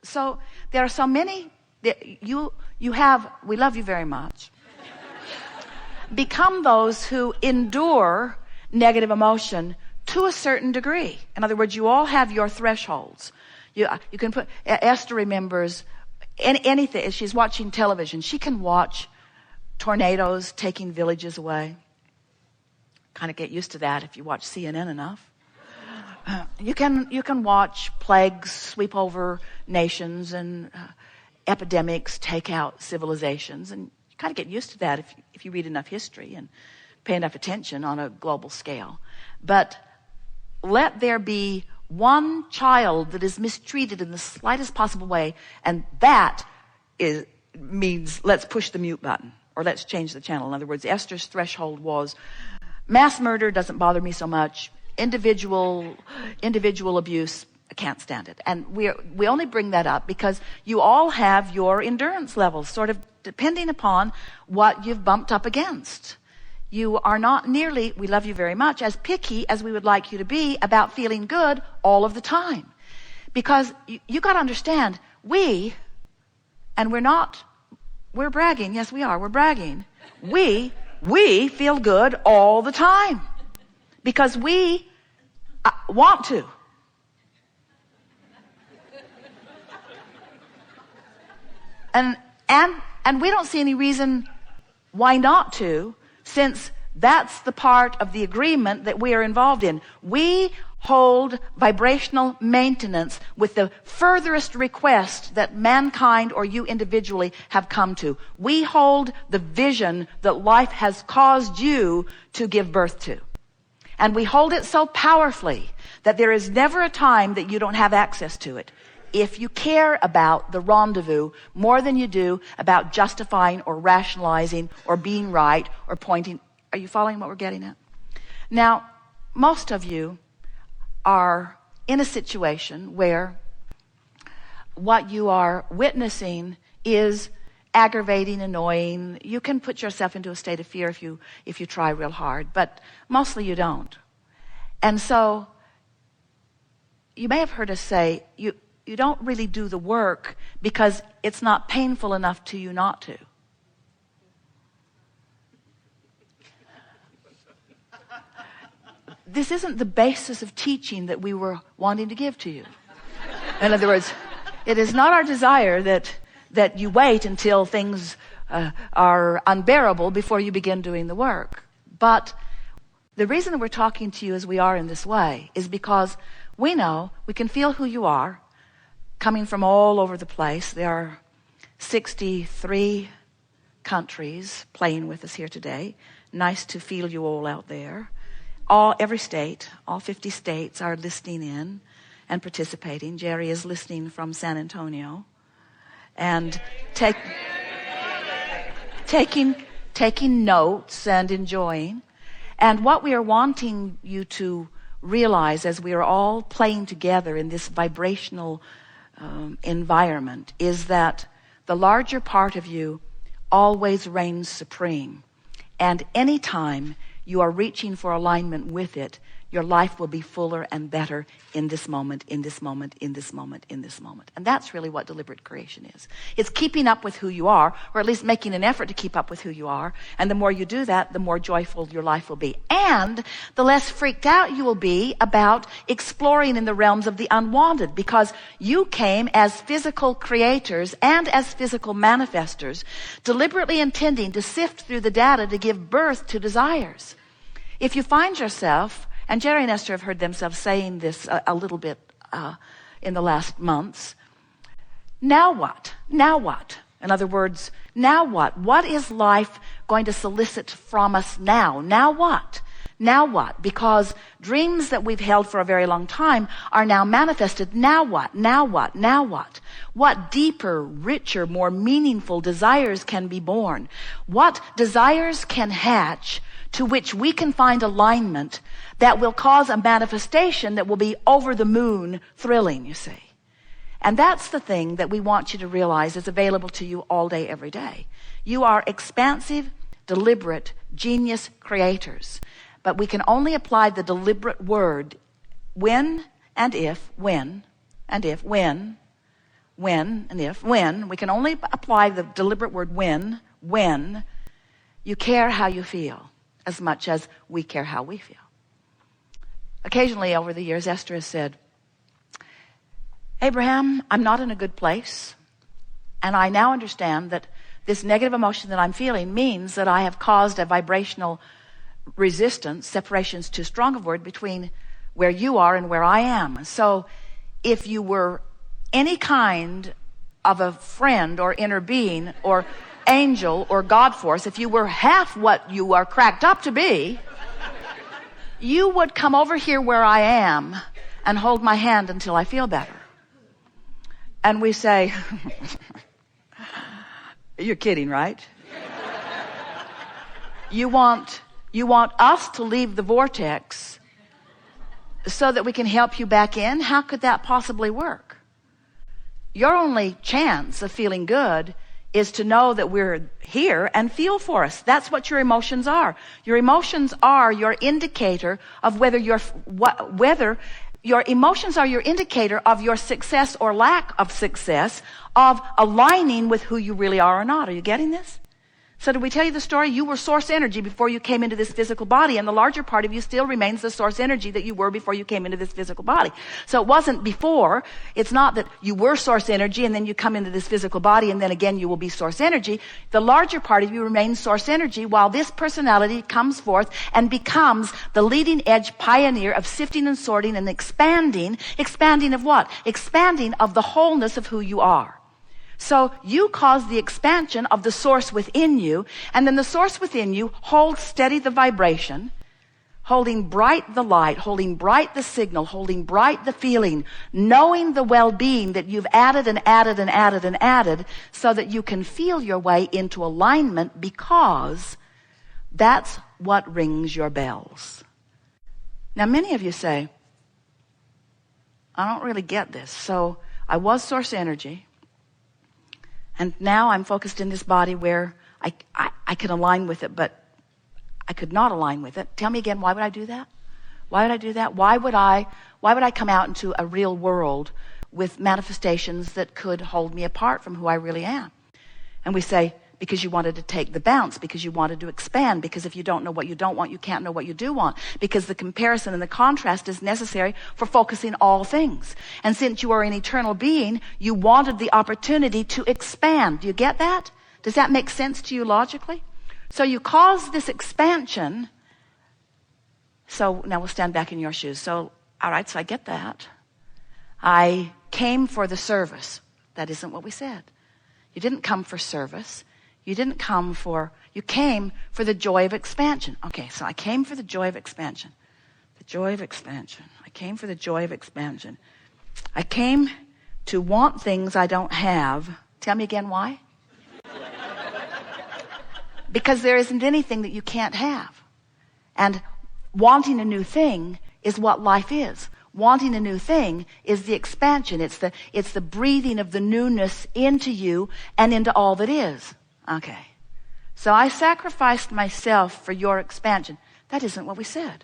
So there are so many, you have, we love you very much. Become those who endure negative emotion to a certain degree. In other words, you all have your thresholds. You can put, Esther remembers anything. As she's watching television, she can watch tornadoes taking villages away. Kind of get used to that if you watch CNN enough. You can watch plagues sweep over nations and epidemics take out civilizations, and you kind of get used to that if you read enough history and pay enough attention on a global scale. But let there be one child that is mistreated in the slightest possible way, and that means let's push the mute button, or let's change the channel. In other words, Esther's threshold was mass murder doesn't bother me so much. Individual abuse, I can't stand it. And we only bring that up because you all have your endurance levels, sort of depending upon what you've bumped up against. You are not nearly, we love you very much, as picky as we would like you to be about feeling good all of the time. Because you got to understand, we're bragging. Yes, we are. We're bragging. We feel good all the time because we want to. And we don't see any reason why not to, since that's the part of the agreement that we are involved in. We hold vibrational maintenance with the furthest request that mankind or you individually have come to. We hold the vision that life has caused you to give birth to. And we hold it so powerfully that there is never a time that you don't have access to it. If you care about the rendezvous more than you do about justifying or rationalizing or being right or pointing. Are you following what we're getting at? Now, most of you are in a situation where what you are witnessing is aggravating, annoying. You can put yourself into a state of fear if you try real hard, but mostly you don't. And so you may have heard us say, you don't really do the work because it's not painful enough to you not to. This isn't the basis of teaching that we were wanting to give to you. In other words, it is not our desire that you wait until things are unbearable before you begin doing the work. But the reason that we're talking to you as we are in this way is because we know, we can feel who you are, coming from all over the place. There are 63 countries playing with us here today. Nice to feel you all out there. Every state, all 50 states are listening in and participating. Jerry is listening from San Antonio and taking notes and enjoying. And what we are wanting you to realize as we are all playing together in this vibrational environment is that the larger part of you always reigns supreme. And anytime you are reaching for alignment with it, your life will be fuller and better in this moment, in this moment, in this moment, in this moment. And that's really what deliberate creation is. It's keeping up with who you are, or at least making an effort to keep up with who you are. And the more you do that, the more joyful your life will be. And the less freaked out you will be about exploring in the realms of the unwanted, because you came as physical creators and as physical manifestors, deliberately intending to sift through the data to give birth to desires. If you find yourself, and Jerry and Esther have heard themselves saying this a little bit in the last months. Now what? Now what? In other words, now what? What is life going to solicit from us now? Now what? Now what? Because dreams that we've held for a very long time are now manifested. Now what? Now what? Now what? What deeper, richer, more meaningful desires can be born? What desires can hatch to which we can find alignment that will cause a manifestation that will be over the moon thrilling, you see. And that's the thing that we want you to realize is available to you all day, every day. You are expansive, deliberate, genius creators. But we can only apply the deliberate word when when and if, when, we can only apply the deliberate word when you care how you feel as much as we care how we feel. Occasionally over the years, Esther has said, Abraham, I'm not in a good place. And I now understand that this negative emotion that I'm feeling means that I have caused a vibrational resistance, separation's too strong a word, between where you are and where I am. So if you were any kind of a friend or inner being or angel or God force, if you were half what you are cracked up to be, you would come over here where I am and hold my hand until I feel better. And we say, you're kidding, right? You want us to leave the vortex so that we can help you back in? How could that possibly work? Your only chance of feeling good is to know that we're here and feel for us. That's what your emotions are. Your emotions are your indicator of whether your emotions are your indicator of your success or lack of success, of aligning with who you really are or not. Are you getting this? So did we tell you the story? You were source energy before you came into this physical body, and the larger part of you still remains the source energy that you were before you came into this physical body. So it wasn't before. It's not that you were source energy and then you come into this physical body and then again you will be source energy. The larger part of you remains source energy while this personality comes forth and becomes the leading edge pioneer of sifting and sorting and expanding. Expanding of what? Expanding of the wholeness of who you are. So you cause the expansion of the source within you, and then the source within you holds steady the vibration, holding bright the light, holding bright the signal, holding bright the feeling, knowing the well-being that you've added and added and added and added so that you can feel your way into alignment, because that's what rings your bells. Now, many of you say, I don't really get this. So I was source energy. And now I'm focused in this body where I can align with it, but I could not align with it. Tell me again, why would I do that? Why would I do that? Why would I come out into a real world with manifestations that could hold me apart from who I really am? And we say, because you wanted to take the bounce, because you wanted to expand, because if you don't know what you don't want, you can't know what you do want, because the comparison and the contrast is necessary for focusing all things. And since you are an eternal being, you wanted the opportunity to expand. Do you get that? Does that make sense to you logically? So you cause this expansion. So now we'll stand back in your shoes. So, all right, so I get that. I came for the service. That isn't what we said. You didn't come for service. You came for the joy of expansion. Okay, so I came for the joy of expansion. The joy of expansion. I came for the joy of expansion. I came to want things I don't have. Tell me again why? Because there isn't anything that you can't have. And wanting a new thing is what life is. Wanting a new thing is the expansion. It's the breathing of the newness into you and into all that is. Okay. So I sacrificed myself for your expansion. That isn't what we said.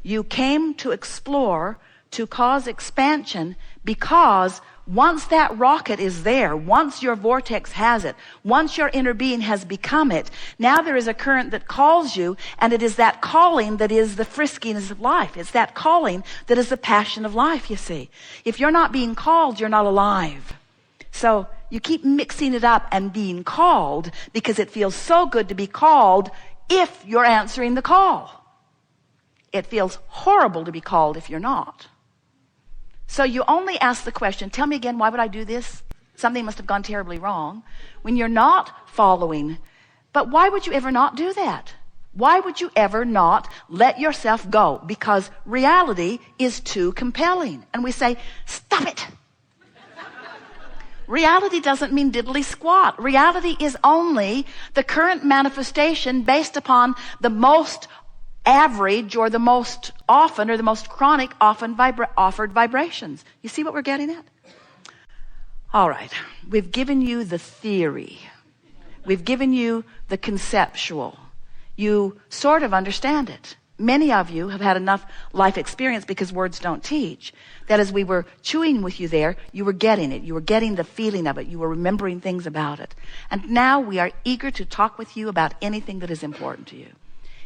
You came to explore, to cause expansion, because once that rocket is there, once your vortex has it, once your inner being has become it, now there is a current that calls you, and it is that calling that is the friskiness of life. It's that calling that is the passion of life, you see. If you're not being called, you're not alive. So you keep mixing it up and being called because it feels so good to be called if you're answering the call. It feels horrible to be called if you're not. So you only ask the question, tell me again, why would I do this? Something must have gone terribly wrong. When you're not following, but why would you ever not do that? Why would you ever not let yourself go? Because reality is too compelling. And we say, stop it. Reality doesn't mean diddly squat. Reality is only the current manifestation based upon the most average or the most often or the most chronic offered vibrations. You see what we're getting at? All right. We've given you the theory. We've given you the conceptual. You sort of understand it. many of you have had enough life experience, because words don't teach, that as we were chewing with you there, you were getting it. You were getting the feeling of it. You were remembering things about it. And now we are eager to talk with you about anything that is important to you.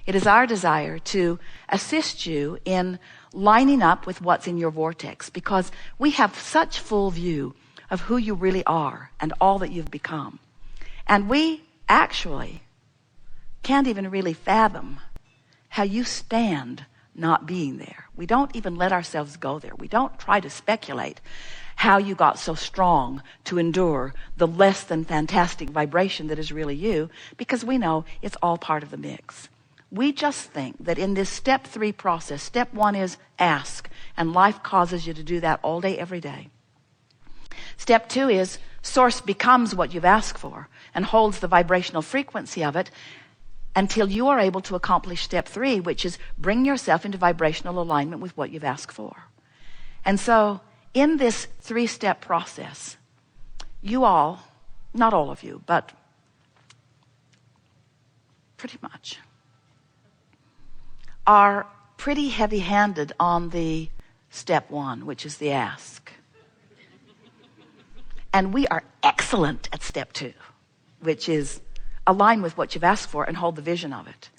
It is our desire to assist you in lining up with what's in your vortex, because we have such full view of who you really are and all that you've become. And we actually can't even really fathom how you stand not being there. We don't even let ourselves go there. We don't try to speculate how you got so strong to endure the less than fantastic vibration that is really you, because we know it's all part of the mix. We just think that in this step 3 process, step 1 is ask, and life causes you to do that all day, every day. Step 2 is source becomes what you've asked for and holds the vibrational frequency of it until you are able to accomplish step 3, which is bring yourself into vibrational alignment with what you've asked for. And so in this 3-step process, you all, not all of you, but pretty much, are pretty heavy-handed on the step 1, which is the ask. And we are excellent at step 2, which is align with what you've asked for and hold the vision of it.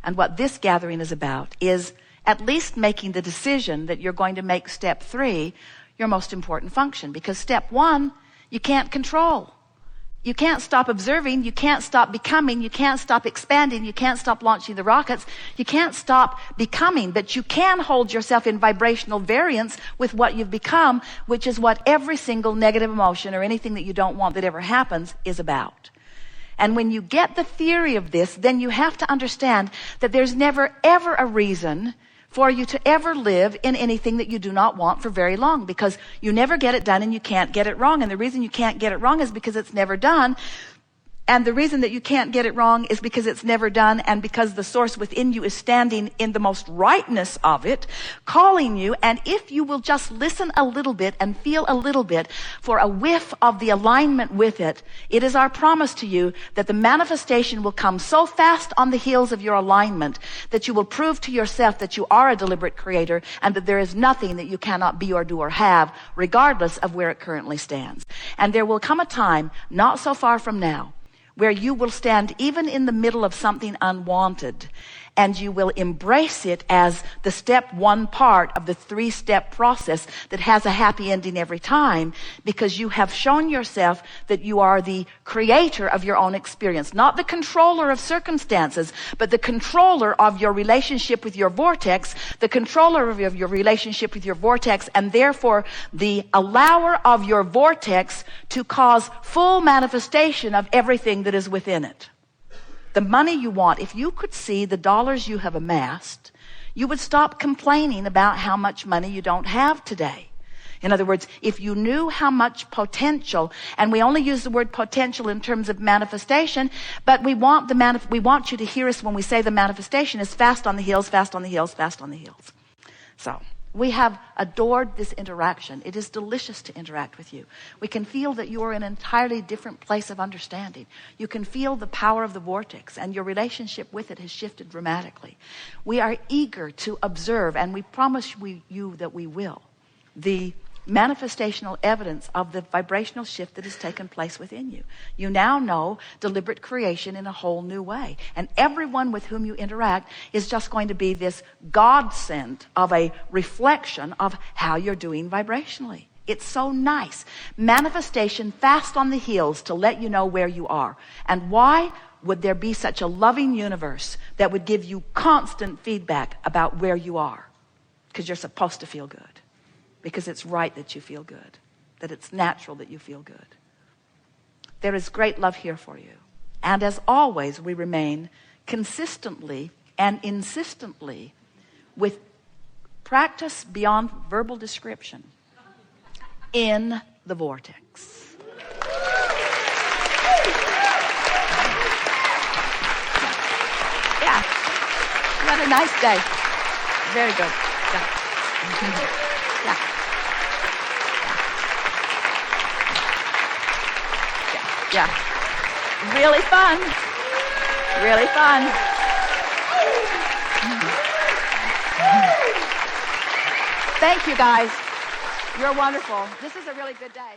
And what this gathering is about is at least making the decision that you're going to make step 3 your most important function. Because step 1, you can't control. You can't stop observing. You can't stop becoming. You can't stop expanding. You can't stop launching the rockets. You can't stop becoming, but you can hold yourself in vibrational variance with what you've become, which is what every single negative emotion or anything that you don't want that ever happens is about. And when you get the theory of this, then you have to understand that there's never, ever a reason for you to ever live in anything that you do not want for very long, because you never get it done and you can't get it wrong. And the reason you can't get it wrong is because it's never done. And the reason that you can't get it wrong is because it's never done, and because the source within you is standing in the most rightness of it, calling you. And if you will just listen a little bit and feel a little bit for a whiff of the alignment with it, it is our promise to you that the manifestation will come so fast on the heels of your alignment that you will prove to yourself that you are a deliberate creator, and that there is nothing that you cannot be or do or have, regardless of where it currently stands. And there will come a time, not so far from now, where you will stand even in the middle of something unwanted, and you will embrace it as the step 1 part of the 3-step process that has a happy ending every time, because you have shown yourself that you are the creator of your own experience, not the controller of circumstances, but the controller of your relationship with your vortex, the controller of your relationship with your vortex, and therefore the allower of your vortex to cause full manifestation of everything that is within it. The money you want, if you could see the dollars you have amassed, you would stop complaining about how much money you don't have today. In other words, if you knew how much potential, and we only use the word potential in terms of manifestation, but we want you to hear us when we say the manifestation is fast on the heels, fast on the heels, fast on the heels. So we have adored this interaction. It is delicious to interact with you. We can feel that you are in an entirely different place of understanding. You can feel the power of the vortex, and your relationship with it has shifted dramatically. We are eager to observe, and we promise you that we will, the manifestational evidence of the vibrational shift that has taken place within you. You now know deliberate creation in a whole new way. And everyone with whom you interact is just going to be this godsend of a reflection of how you're doing vibrationally. It's so nice. Manifestation fast on the heels to let you know where you are. And why would there be such a loving universe that would give you constant feedback about where you are? Because you're supposed to feel good. Because it's right that you feel good, that it's natural that you feel good. There is great love here for you. And as always, we remain consistently and insistently, with practice beyond verbal description, in the vortex. Yeah. You had a nice day. Very good. Yeah. Yeah. Yeah. Really fun. Really fun. Thank you, guys. You're wonderful. This is a really good day.